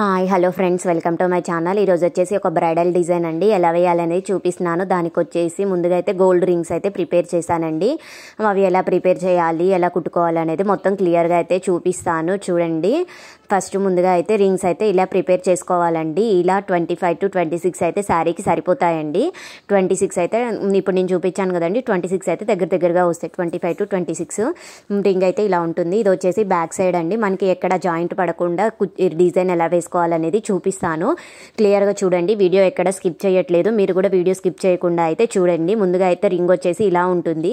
Hi hello friends, welcome to my channel. ఈరోజు వచ్చేసి ఒక బ్రైడల్ డిజైన్ అండి ఎలా వేయాలనేది చూపిస్తున్నాను. దానికి వచ్చేసి ముందుగా అయితే గోల్డ్ రింగ్స్ అయితే ప్రిపేర్ చేశానండి. అవి ఎలా ప్రిపేర్ చేయాలి, ఎలా కుట్టుకోవాలి అనేది మొత్తం క్లియర్గా అయితే చూపిస్తాను. చూడండి, ఫస్ట్ ముందుగా అయితే రింగ్స్ అయితే ఇలా ప్రిపేర్ చేసుకోవాలండి. ఇలా 25 to 26 అయితే శారీకి సరిపోతాయండి. 26 అయితే ఇప్పుడు నేను చూపించాను కదండి, 26 అయితే దగ్గరగా వస్తాయి. 25 to 26 రింగ్ అయితే ఇలా ఉంటుంది. ఇది వచ్చేసి బ్యాక్ సైడ్ అండి. మనకి ఎక్కడ జాయింట్ పడకుండా డిజైన్ ఎలా వేసుకోవాలనేది చూపిస్తాను. క్లియర్గా చూడండి, వీడియో ఎక్కడ స్కిప్ చేయట్లేదు. మీరు కూడా వీడియో స్కిప్ చేయకుండా అయితే చూడండి. ముందుగా అయితే రింగ్ వచ్చేసి ఇలా ఉంటుంది.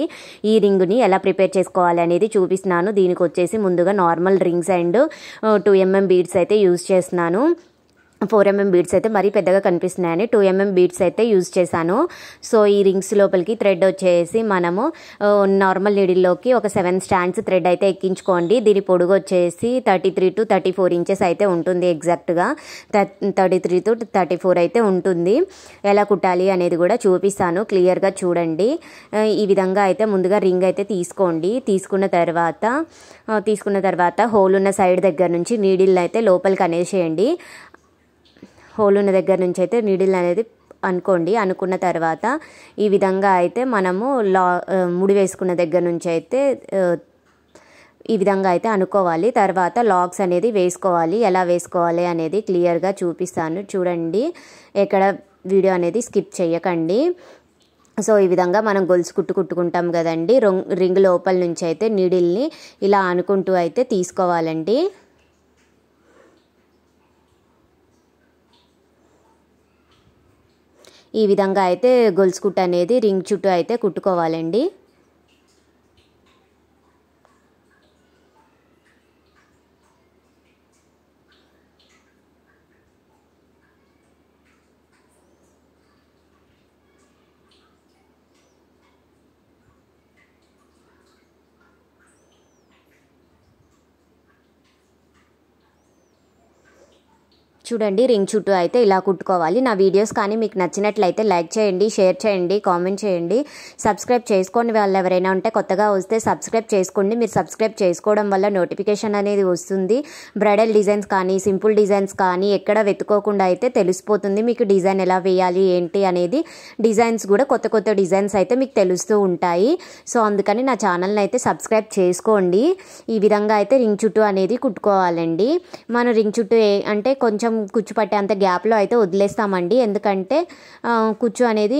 ఈ రింగ్ని ఎలా ప్రిపేర్ చేసుకోవాలి అనేది చూపిస్తున్నాను. దీనికి వచ్చేసి ముందుగా normal rings and 2mm beads అయితే యూజ్ చేస్తున్నాను. 4mm బీడ్స్ అయితే మరీ పెద్దగా కనిపిస్తున్నాయని 2mm బీడ్స్ అయితే యూజ్ చేశాను. సో ఈ రింగ్స్ లోపలికి థ్రెడ్ వచ్చేసి మనము నార్మల్ నీడిల్లోకి ఒక 7 స్టాండ్స్ థ్రెడ్ అయితే ఎక్కించుకోండి. దీని పొడుగు వచ్చేసి 33 to 34 ఇంచెస్ అయితే ఉంటుంది. ఎగ్జాక్ట్గా 33 to 34 అయితే ఉంటుంది. ఎలా కుట్టాలి అనేది కూడా చూపిస్తాను. క్లియర్గా చూడండి. ఈ విధంగా అయితే ముందుగా రింగ్ అయితే తీసుకోండి. తీసుకున్న తర్వాత హోల్ ఉన్న సైడ్ దగ్గర నుంచి నీడిల్ అయితే లోపలికి అనేసేయండి. హోల్ ఉన్న దగ్గర నుంచి అయితే నీడిల్ అనేది అనుకున్న తర్వాత ఈ విధంగా అయితే మనము ముడి వేసుకున్న దగ్గర నుంచి అయితే ఈ విధంగా అయితే అనుకోవాలి. తర్వాత లాక్స్ అనేది వేసుకోవాలి. ఎలా వేసుకోవాలి అనేది క్లియర్గా చూపిస్తాను. చూడండి, ఎక్కడ వీడియో అనేది స్కిప్ చేయకండి. సో ఈ విధంగా మనం గొలుసు కుట్టుకుంటాం కదండి. రింగ్ లోపల నుంచి అయితే నీడిల్ని ఇలా అనుకుంటూ అయితే తీసుకోవాలండి. ఈ విధంగా అయితే గొలుసు కుట్టు అనేది రింగ్ చుట్టూ అయితే కుట్టుకోవాలండి. చూడండి, రింగ్ చుట్టూ అయితే ఇలా కుట్టుకోవాలి. నా వీడియోస్ కానీ మీకు నచ్చినట్లయితే లైక్ చేయండి, షేర్ చేయండి, కామెంట్ చేయండి. సబ్స్క్రైబ్ చేసుకోండి. వాళ్ళు ఎవరైనా ఉంటే కొత్తగా వస్తే సబ్స్క్రైబ్ చేసుకోండి. మీరు సబ్స్క్రైబ్ చేసుకోవడం వల్ల నోటిఫికేషన్ అనేది వస్తుంది. బ్రైడల్ డిజైన్స్ కానీ సింపుల్ డిజైన్స్ కానీ ఎక్కడ వెతుక్కోకుండా అయితే తెలిసిపోతుంది మీకు డిజైన్ ఎలా వేయాలి ఏంటి అనేది. డిజైన్స్ కూడా కొత్త డిజైన్స్ అయితే మీకు తెలుస్తూ ఉంటాయి. సో అందుకని నా ఛానల్ని అయితే సబ్స్క్రైబ్ చేసుకోండి. ఈ విధంగా అయితే రింగ్ చుట్టూ అనేది కుట్టుకోవాలండి. మన రింగ్ చుట్టూ అంటే కొంచెం కుచ్చు పట్టే అంత గ్యాప్లో అయితే వదిలేస్తామండి. ఎందుకంటే కుచ్చు అనేది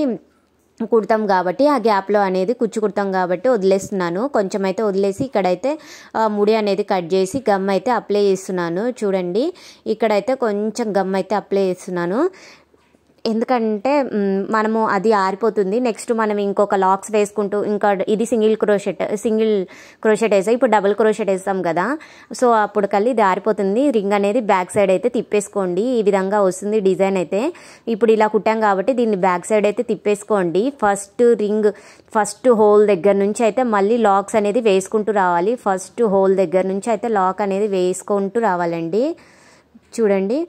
కుడతాం కాబట్టి ఆ గ్యాప్లో అనేది కుచ్చు కుడతాం కాబట్టి వదిలేస్తున్నాను. కొంచెం అయితే వదిలేసి ఇక్కడైతే ముడి అనేది కట్ చేసి గమ్ అయితే అప్లై చేస్తున్నాను. చూడండి, ఇక్కడైతే కొంచెం గమ్ అయితే అప్లై చేస్తున్నాను. ఎందుకంటే మనము అది ఆరిపోతుంది. నెక్స్ట్ మనం ఇంకొక లాక్స్ వేసుకుంటూ ఇది సింగిల్ క్రోషెట్ వేసాం. ఇప్పుడు డబుల్ క్రోషెట్ వేస్తాం కదా. సో అప్పుడు కల్లి ఇది ఆరిపోతుంది. రింగ్ అనేది బ్యాక్ సైడ్ అయితే తిప్పేసుకోండి. ఈ విధంగా వస్తుంది డిజైన్ అయితే. ఇప్పుడు ఇలా కుట్టాం కాబట్టి దీన్ని బ్యాక్ సైడ్ అయితే తిప్పేసుకోండి. ఫస్ట్ హోల్ దగ్గర నుంచి అయితే మళ్ళీ లాక్స్ అనేది వేసుకుంటూ రావాలి. ఫస్ట్ హోల్ దగ్గర నుంచి అయితే లాక్ అనేది వేసుకుంటూ రావాలండి. చూడండి,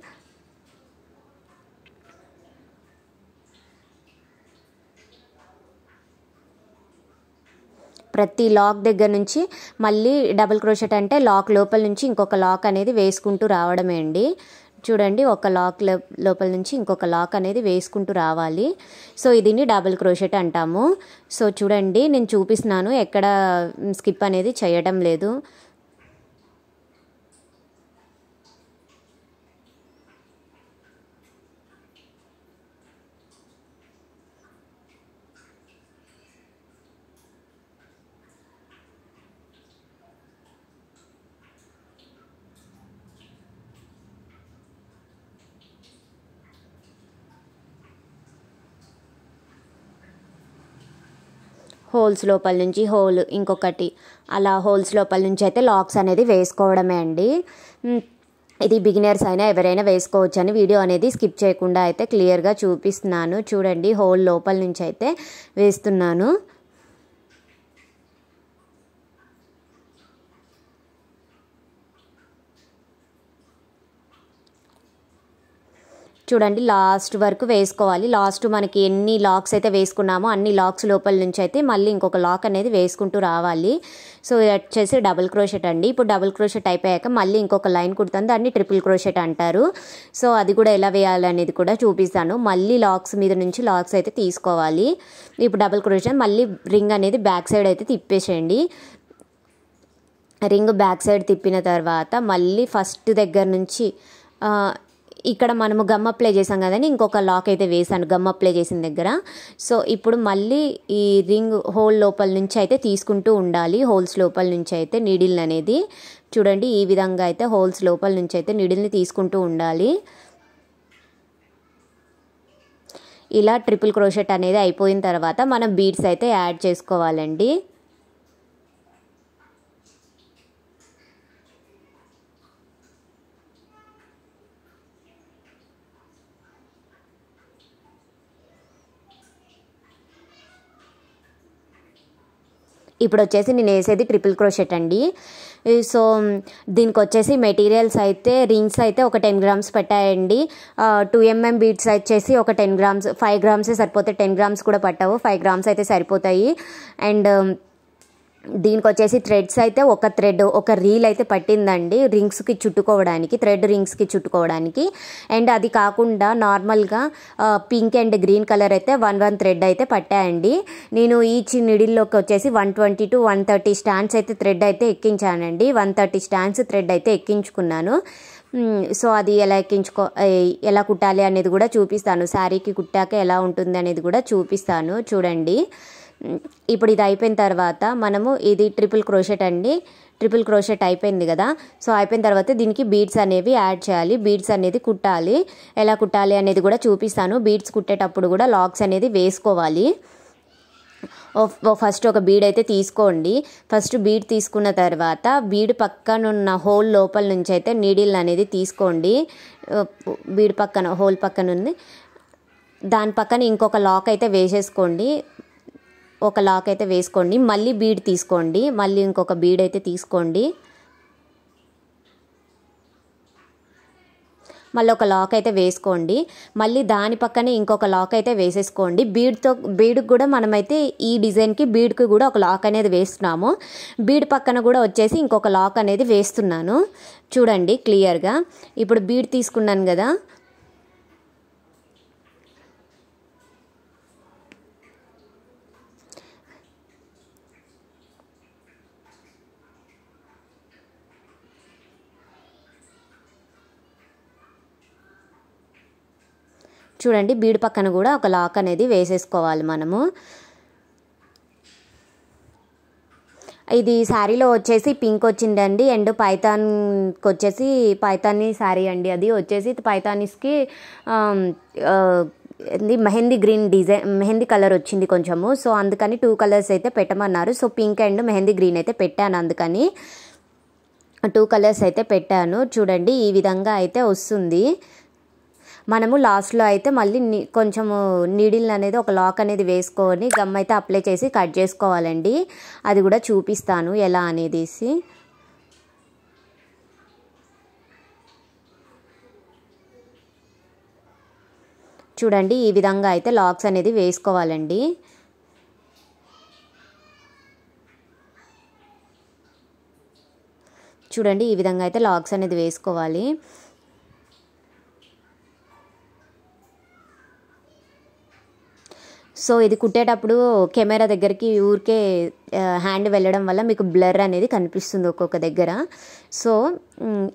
ప్రతి లాక్ దగ్గర నుంచి మళ్ళీ డబుల్ క్రోషెట్ అంటే లాక్ లోపల నుంచి ఇంకొక లాక్ అనేది వేసుకుంటూ రావడమే అండి. చూడండి, ఒక లాక్ లోపల నుంచి ఇంకొక లాక్ అనేది వేసుకుంటూ రావాలి. సో దీన్ని డబుల్ క్రోషెట్ అంటాము. సో చూడండి, నేను చూపిస్తున్నాను, ఎక్కడ స్కిప్ అనేది చేయడం లేదు. హోల్స్ లోపల నుంచి ఇంకొకటి అలా హోల్స్ లోపల నుంచి అయితే లాక్స్ అనేది వేసుకోవడమే అండి. ఇది బిగినర్స్ అయినా ఎవరైనా వేసుకోవచ్చు అని వీడియో అనేది స్కిప్ చేయకుండా అయితే క్లియర్గా చూపిస్తున్నాను. చూడండి, హోల్ లోపల నుంచి అయితే వేస్తున్నాను. చూడండి లాస్ట్ వరకు వేసుకోవాలి. లాస్ట్ మనకి ఎన్ని లాక్స్ అయితే వేసుకున్నామో అన్ని లాక్స్ లోపల నుంచి అయితే మళ్ళీ ఇంకొక లాక్ అనేది వేసుకుంటూ రావాలి. సో ఇది వచ్చేసి డబుల్ క్రోషెట్ అండి. ఇప్పుడు డబుల్ క్రోషెట్ అయిపోయాక మళ్ళీ ఇంకొక లైన్ కుడతాను, దాన్ని ట్రిపుల్ క్రోషెట్ అంటారు. సో అది కూడా ఎలా వేయాలనేది కూడా చూపిస్తాను. మళ్ళీ లాక్స్ మీద నుంచి లాక్స్ అయితే తీసుకోవాలి. ఇప్పుడు డబుల్ క్రోషెట్ మళ్ళీ రింగ్ అనేది బ్యాక్ సైడ్ అయితే తిప్పేసేయండి. రింగ్ బ్యాక్ సైడ్ తిప్పిన తర్వాత మళ్ళీ ఫస్ట్ దగ్గర నుంచి ఇక్కడ మనము గమ్ అప్లై చేసాం కదండి, ఇంకొక లాక్ అయితే వేసాను గమ్ అప్లై చేసిన దగ్గర. సో ఇప్పుడు మళ్ళీ ఈ రింగ్ హోల్ లోపల నుంచి అయితే తీసుకుంటూ ఉండాలి. హోల్స్ లోపల నుంచి అయితే నీడిల్ అనేది చూడండి ఈ విధంగా అయితే హోల్స్ లోపల నుంచి అయితే నీడిల్ని తీసుకుంటూ ఉండాలి. ఇలా ట్రిపుల్ క్రోషెట్ అనేది అయిపోయిన తర్వాత మనం బీడ్స్ అయితే యాడ్ చేసుకోవాలండి. ఇప్పుడు వచ్చేసి నేను వేసేది ట్రిపుల్ క్రోషెట్ అండి. సో దీనికి వచ్చేసి మెటీరియల్స్ అయితే రింగ్స్ అయితే ఒక 10 గ్రామ్స్ పెట్టాయండి. 2mm బీడ్స్ వచ్చేసి ఒక 10 గ్రామ్స్, 5 గ్రామ్సే సరిపోతాయి. 10 గ్రామ్స్ కూడా పట్టవు, 5 గ్రామ్స్ అయితే సరిపోతాయి. అండ్ దీనికి వచ్చేసి థ్రెడ్స్ అయితే ఒక రీల్ అయితే పట్టిందండి రింగ్స్కి చుట్టుకోవడానికి, థ్రెడ్ రింగ్స్కి చుట్టుకోవడానికి. అండ్ అది కాకుండా నార్మల్గా పింక్ అండ్ గ్రీన్ కలర్ అయితే 1 థ్రెడ్ అయితే పట్టాయండి. నేను ఈచ్ నిడిల్లోకి వచ్చేసి 120 to 130 స్టాండ్స్ అయితే థ్రెడ్ అయితే ఎక్కించానండి. 130 స్టాండ్స్ థ్రెడ్ అయితే ఎక్కించుకున్నాను. సో అది ఎలా కుట్టాలి అనేది కూడా చూపిస్తాను. శారీకి కుట్టాక ఎలా ఉంటుంది అనేది కూడా చూపిస్తాను చూడండి. ఇప్పుడు ఇది అయిపోయిన తర్వాత మనము ఇది ట్రిపుల్ క్రోషెట్ అండి. ట్రిపుల్ క్రోషెట్ అయిపోయింది కదా. సో అయిపోయిన తర్వాత దీనికి బీడ్స్ అనేవి యాడ్ చేయాలి. బీడ్స్ అనేది కుట్టాలి. ఎలా కుట్టాలి అనేది కూడా చూపిస్తాను. బీడ్స్ కుట్టేటప్పుడు కూడా లాక్స్ అనేది వేసుకోవాలి. ఫస్ట్ ఒక బీడ్ అయితే తీసుకోండి. ఫస్ట్ బీడ్ తీసుకున్న తర్వాత బీడ్ పక్కనున్న హోల్ లోపల నుంచి అయితే నీడిల్ అనేది తీసుకోండి. బీడ్ పక్కన హోల్ పక్కన ఉంది, దాని పక్కన ఇంకొక లాక్ అయితే వేసేసుకోండి. ఒక లాక్ అయితే వేసుకోండి. మళ్ళీ బీడ్ తీసుకోండి, మళ్ళీ ఇంకొక బీడ్ అయితే తీసుకోండి. మళ్ళీ ఒక లాక్ అయితే వేసుకోండి. మళ్ళీ దాని పక్కనే ఇంకొక లాక్ అయితే వేసేసుకోండి. బీడ్కి కూడా మనమైతే ఈ డిజైన్కి బీడ్కి కూడా ఒక లాక్ అనేది వేస్తున్నాము. బీడ్ పక్కన కూడా వచ్చేసి ఇంకొక లాక్ అనేది వేస్తున్నాను చూడండి క్లియర్గా. ఇప్పుడు బీడ్ తీసుకున్నాను కదా, చూడండి బీడ్ పక్కన కూడా ఒక లాక్ అనేది వేసేసుకోవాలి మనము. ఇది శారీలో వచ్చేసి పింక్ వచ్చిందండి. అండ్ పైతాన్కి వచ్చేసి పైతానీ శారీ అండి. అది వచ్చేసి పైతానీస్కి mehndi green design, mehndi colour వచ్చింది కొంచెము. సో అందుకని 2 కలర్స్ అయితే పెట్టమన్నారు. So pink and mehndi green అయితే పెట్టాను, అందుకని 2 కలర్స్ అయితే పెట్టాను. చూడండి ఈ విధంగా అయితే వస్తుంది. మనము లాస్ట్లో అయితే మళ్ళీ కొంచెము నీడిల్ అనేది ఒక లాక్ అనేది వేసుకొని గమ్ అయితే అప్లై చేసి కట్ చేసుకోవాలండి. అది కూడా చూపిస్తాను ఎలా అనేది. చూడండి ఈ విధంగా అయితే లాక్స్ అనేది వేసుకోవాలండి. చూడండి ఈ విధంగా అయితే లాక్స్ అనేది వేసుకోవాలి. సో ఇది కుట్టేటప్పుడు కెమెరా దగ్గరికి ఊరికే హ్యాండ్ వెళ్ళడం వల్ల మీకు బ్లర్ అనేది కనిపిస్తుంది ఒక్కొక్క దగ్గర. సో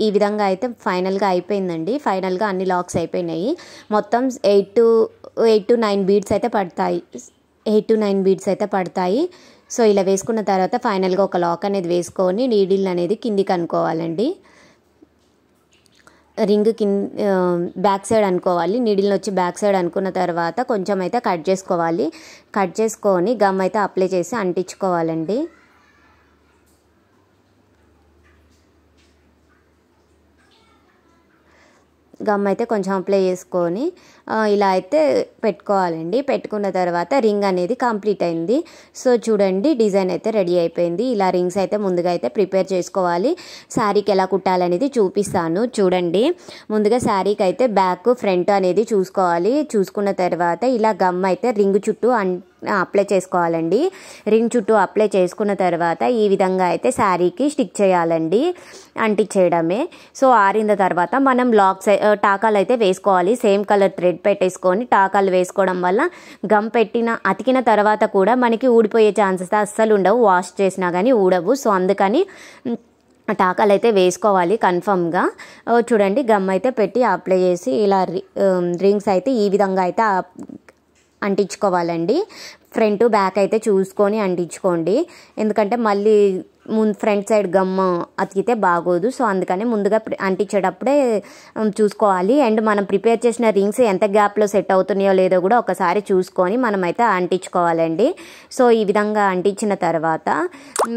ఈ విధంగా అయితే ఫైనల్గా అయిపోయిందండి. ఫైనల్గా అన్ని లాక్స్ అయిపోయినాయి. మొత్తం 8 to 9 బీడ్స్ అయితే పడతాయి. 8 to 9 బీడ్స్ అయితే పడతాయి. సో ఇలా వేసుకున్న తర్వాత ఫైనల్గా ఒక లాక్ అనేది వేసుకొని నీడిల్ అనేది కిందికి అనుకోవాలండి. రింగ్ బ్యాక్ సైడ్ అనుకోవాలి. నీడిల్ని వచ్చి బ్యాక్ సైడ్ అనుకున్న తర్వాత కొంచెం అయితే కట్ చేసుకోవాలి. కట్ చేసుకొని గమ్ అయితే అప్లై చేసి అంటించుకోవాలండి. గమ్ అయితే కొంచెం అప్లై చేసుకొని ఇలా అయితే పెట్టుకోవాలండి. పెట్టుకున్న తర్వాత రింగ్ అనేది కంప్లీట్ అయింది. సో చూడండి డిజైన్ అయితే రెడీ అయిపోయింది. ఇలా రింగ్స్ అయితే ముందుగా అయితే ప్రిపేర్ చేసుకోవాలి. శారీకి ఎలా కుట్టాలనేది చూపిస్తాను చూడండి. ముందుగా శారీకి అయితే బ్యాక్ ఫ్రంట్ అనేది చూసుకోవాలి. చూసుకున్న తర్వాత ఇలా గమ్ అయితే రింగ్ చుట్టూ అప్లై చేసుకోవాలండి. రింగ్ చుట్టూ అప్లై చేసుకున్న తర్వాత ఈ విధంగా అయితే శారీకి స్టిక్ చేయాలండి, అంటించేయడమే. సో ఆరిన తర్వాత మనం టాకాలు అయితే వేసుకోవాలి. సేమ్ కలర్ థ్రెడ్ పెట్టేసుకొని టాకాలు వేసుకోవడం వల్ల గమ్ అతికిన తర్వాత కూడా మనకి ఊడిపోయే ఛాన్సెస్ అస్సలు ఉండవు. వాష్ చేసినా కానీ ఊడవు. సో అందుకని టాకాలు అయితే వేసుకోవాలి కన్ఫర్మ్గా. చూడండి గమ్ అయితే పెట్టి అప్లై చేసి ఇలా రింగ్స్ అయితే ఈ విధంగా అయితే అంటించుకోవాలండి. ఫ్రంట్ బ్యాక్ అయితే చూసుకొని అంటించుకోండి. ఎందుకంటే మళ్ళీ ఫ్రంట్ సైడ్ గమ్ అతికితే బాగోదు. సో అందుకని ముందుగా అంటించేటప్పుడే చూసుకోవాలి. అండ్ మనం ప్రిపేర్ చేసిన రింగ్స్ ఎంత గ్యాప్లో సెట్ అవుతున్నాయో లేదో కూడా ఒకసారి చూసుకొని మనమైతే అంటించుకోవాలండి. సో ఈ విధంగా అంటించిన తర్వాత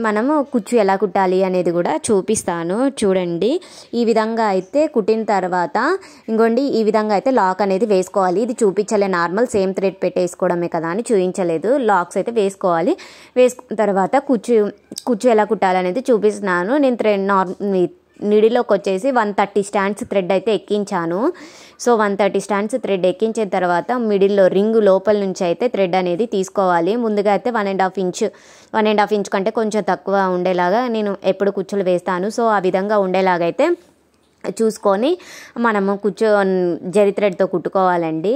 మనము కుచ్చు ఎలా కుట్టాలి అనేది కూడా చూపిస్తాను చూడండి. ఈ విధంగా అయితే కుట్టిన తర్వాత ఇంకోండి ఈ విధంగా అయితే లాక్ అనేది వేసుకోవాలి. ఇది చూపించలే, నార్మల్ సేమ్ థ్రెడ్ పెట్టేసుకోవడమే కదా అని చూపించలేదు. లాక్స్ అయితే వేసుకోవాలి. వేసుకున్న తర్వాత కుచ్చు ఎలా కుట్టాలనేది చూపిస్తున్నాను. నేను నీడిలోకి వచ్చేసి 130 స్టాండ్స్ థ్రెడ్ అయితే ఎక్కించాను. సో 130 స్టాండ్స్ థ్రెడ్ ఎక్కించిన తర్వాత మిడిల్లో రింగ్ లోపల నుంచి అయితే థ్రెడ్ అనేది తీసుకోవాలి. ముందుగా అయితే 1.5 ఇంచ్ కంటే కొంచెం తక్కువ ఉండేలాగా నేను ఎప్పుడు కుచ్చులు వేస్తాను. సో ఆ విధంగా ఉండేలాగైతే చూసుకొని మనము జరి థ్రెడ్తో కుట్టుకోవాలండి.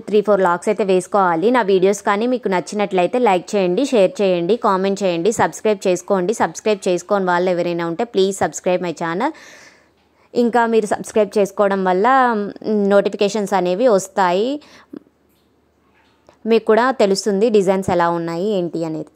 3-4 లాక్స్ అయితే వేసుకోవాలి. నా వీడియోస్ కానీ మీకు నచ్చినట్లయితే లైక్ చేయండి, షేర్ చేయండి, కామెంట్ చేయండి, సబ్స్క్రైబ్ చేసుకోండి. సబ్స్క్రైబ్ చేసుకోని వాళ్ళు ఎవరైనా ఉంటే ప్లీజ్ సబ్స్క్రైబ్ మై ఛానల్. ఇంకా మీరు సబ్స్క్రైబ్ చేసుకోవడం వల్ల నోటిఫికేషన్స్ అనేవి వస్తాయి. మీకు కూడా తెలుస్తుంది డిజైన్స్ ఎలా ఉన్నాయి ఏంటి అనేది.